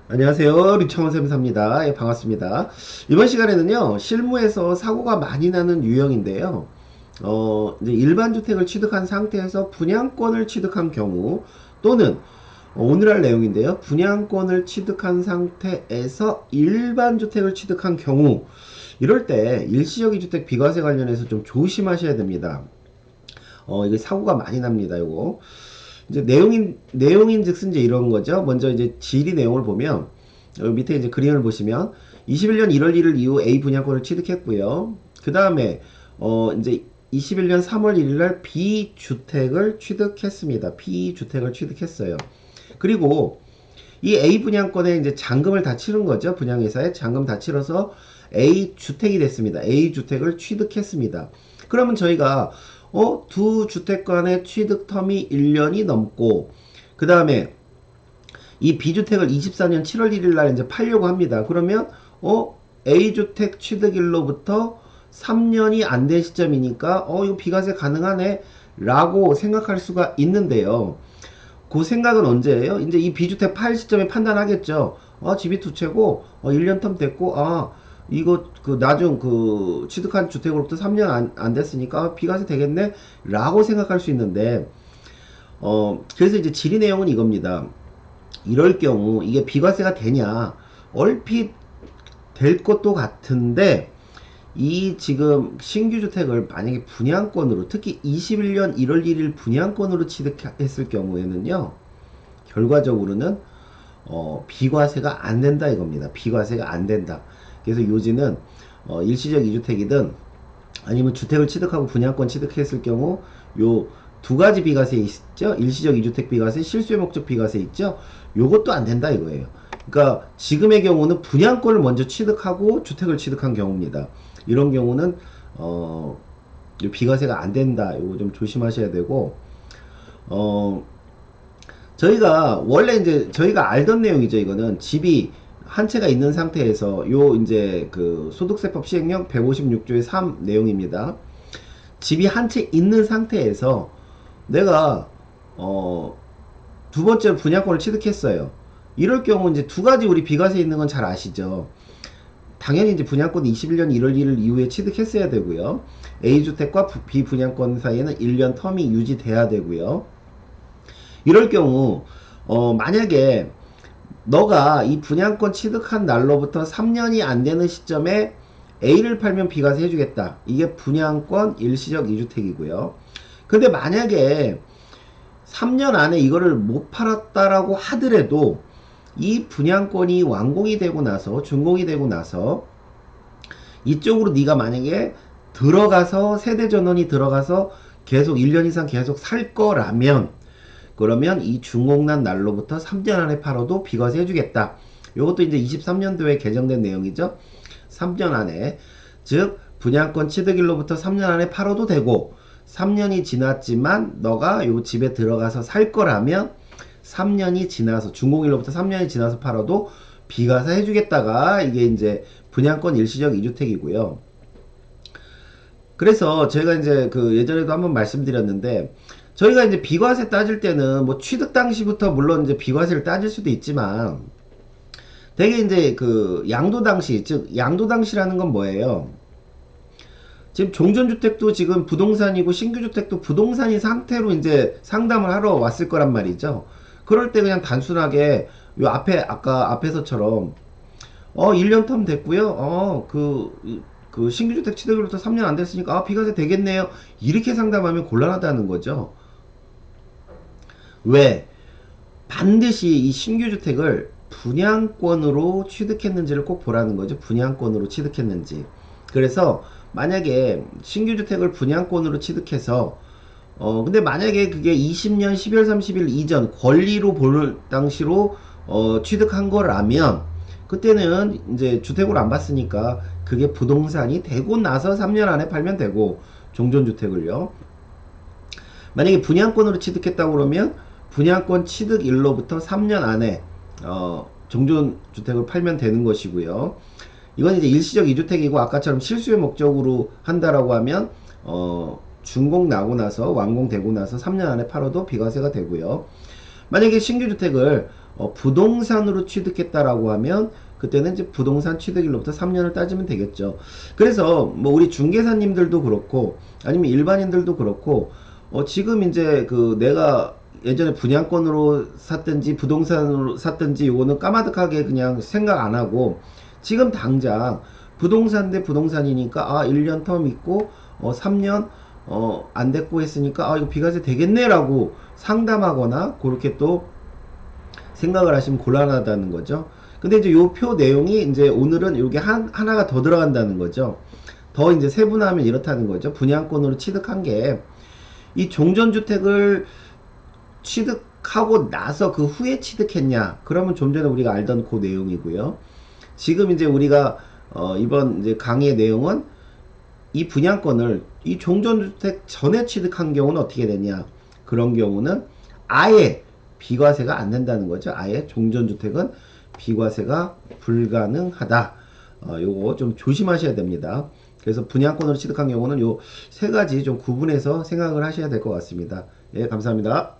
안녕하세요. 류창원쌤사입니다. 예, 반갑습니다. 이번 시간에는요, 실무에서 사고가 많이 나는 유형인데요. 이제 일반 주택을 취득한 상태에서 분양권을 취득한 경우, 또는 오늘 할 내용인데요. 분양권을 취득한 상태에서 일반 주택을 취득한 경우, 이럴 때 일시적 이주택 비과세 관련해서 좀 조심하셔야 됩니다. 이게 사고가 많이 납니다. 이거. 이제 내용인 즉슨 이제 이런 거죠. 먼저 이제 질의 내용을 보면, 여기 밑에 이제 그림을 보시면, 21년 1월 1일 이후 A 분양권을 취득했고요. 그 다음에, 이제 21년 3월 1일 날 B 주택을 취득했습니다. B 주택을 취득했어요. 그리고 이 A 분양권에 이제 잔금을 다 치른 거죠. 분양회사에 잔금 다 치러서 A 주택이 됐습니다. A 주택을 취득했습니다. 그러면 저희가 두 주택 간의 취득 텀이 1년이 넘고, 그 다음에 이 B주택을 24년 7월 1일 날 이제 팔려고 합니다. 그러면 A주택 취득일로부터 3년이 안 된 시점이니까 이거 비과세 가능하네 라고 생각할 수가 있는데요. 그 생각은 언제예요? 이제 이 B주택 팔 시점에 판단하겠죠. 집이 두 채고 1년 텀 됐고, 이거 나중 취득한 주택으로부터 3년 안 됐으니까 비과세 되겠네 라고 생각할 수 있는데, 그래서 이제 질의 내용은 이겁니다. 이럴 경우 이게 비과세가 되냐, 얼핏 될 것도 같은데, 이 지금 신규 주택을 만약에 분양권으로, 특히 21년 1월 1일 분양권으로 취득했을 경우에는요, 결과적으로는 비과세가 안 된다 이겁니다. 비과세가 안 된다. 그래서 요지는 일시적 이주택이든 아니면 주택을 취득하고 분양권 취득했을 경우 요 두 가지 비과세 있죠. 일시적 이주택 비과세, 실수의 목적 비과세 있죠. 요것도 안 된다 이거예요. 그러니까 지금의 경우는 분양권을 먼저 취득하고 주택을 취득한 경우입니다. 이런 경우는 비과세가 안 된다. 요거 좀 조심하셔야 되고, 어 저희가 원래 이제 저희가 알던 내용이죠. 이거는 집이 한 채가 있는 상태에서 요 이제 소득세법 시행령 156조의 3 내용입니다. 집이 한 채 있는 상태에서 내가 두 번째 분양권을 취득했어요. 이럴 경우 이제 두 가지 우리 비과세 있는 건 잘 아시죠. 당연히 이제 분양권 21년 1월 1일 이후에 취득했어야 되고요. A주택과 B분양권 사이에는 1년 텀이 유지돼야 되고요. 이럴 경우 만약에 너가 이 분양권 취득한 날로부터 3년이 안 되는 시점에 A를 팔면 비과세 해주겠다. 이게 분양권 일시적 이주택이고요. 근데 만약에 3년 안에 이거를 못 팔았다라고 하더라도 이 분양권이 완공이 되고 나서, 준공이 되고 나서 이쪽으로 네가 만약에 들어가서 세대 전원이 들어가서 계속 1년 이상 계속 살 거라면, 그러면 이 준공난 날로부터 3년 안에 팔아도 비과세 해주겠다. 이것도 이제 23년도에 개정된 내용이죠. 3년 안에, 즉 분양권 취득일로부터 3년 안에 팔아도 되고, 3년이 지났지만 너가 요 집에 들어가서 살 거라면 3년이 지나서, 준공일로부터 3년이 지나서 팔아도 비과세 해주겠다가 이게 이제 분양권 일시적 이주택이고요. 그래서 제가 이제 예전에도 한번 말씀드렸는데, 저희가 이제 비과세 따질 때는 뭐 취득 당시부터 물론 이제 비과세를 따질 수도 있지만, 되게 이제 양도 당시, 즉 양도 당시라는 건 뭐예요? 지금 종전주택도 지금 부동산이고 신규주택도 부동산인 상태로 이제 상담을 하러 왔을 거란 말이죠. 그럴 때 그냥 단순하게 요 앞에 아까 앞에서처럼 1년 텀 됐고요. 신규주택 취득으로부터 3년 안 됐으니까 비과세 되겠네요. 이렇게 상담하면 곤란하다는 거죠. 왜? 반드시 이 신규주택을 분양권으로 취득했는지를 꼭 보라는 거죠. 분양권으로 취득했는지. 그래서 만약에 신규주택을 분양권으로 취득해서 근데 만약에 그게 20년 12월 30일 이전 권리로 볼 당시로 취득한 거라면, 그때는 이제 주택으로 안 봤으니까 그게 부동산이 되고 나서 3년 안에 팔면 되고, 종전주택을요. 만약에 분양권으로 취득했다고 그러면 분양권 취득일로부터 3년 안에 종전주택을 팔면 되는 것이고요. 이건 이제 일시적 이주택이고, 아까처럼 실수의 목적으로 한다라고 하면 준공 나고 나서, 완공되고 나서 3년 안에 팔아도 비과세가 되고요. 만약에 신규주택을 부동산으로 취득했다라고 하면 그때는 이제 부동산 취득일로부터 3년을 따지면 되겠죠. 그래서 뭐 우리 중개사님들도 그렇고 아니면 일반인들도 그렇고 지금 이제 그 내가 예전에 분양권으로 샀든지 부동산으로 샀든지 요거는 까마득하게 그냥 생각 안 하고 지금 당장 부동산 대 부동산이니까 1년 텀 있고 3년 안 됐고 했으니까 이거 비과세 되겠네라고 상담하거나 그렇게 또 생각을 하시면 곤란하다는 거죠. 근데 이제 요 표 내용이 이제 오늘은 요게 하나가 더 들어간다는 거죠. 더 이제 세분화하면 이렇다는 거죠. 분양권으로 취득한 게 이 종전주택을 취득하고 나서 그 후에 취득했냐? 그러면 좀 전에 우리가 알던 그 내용이고요. 지금 이제 우리가 이번 이제 강의의 내용은 이 분양권을 이 종전주택 전에 취득한 경우는 어떻게 되냐? 그런 경우는 아예 비과세가 안 된다는 거죠. 아예 종전주택은 비과세가 불가능하다. 요거 좀 조심하셔야 됩니다. 그래서 분양권으로 취득한 경우는 요 세 가지 좀 구분해서 생각을 하셔야 될 것 같습니다. 예, 감사합니다.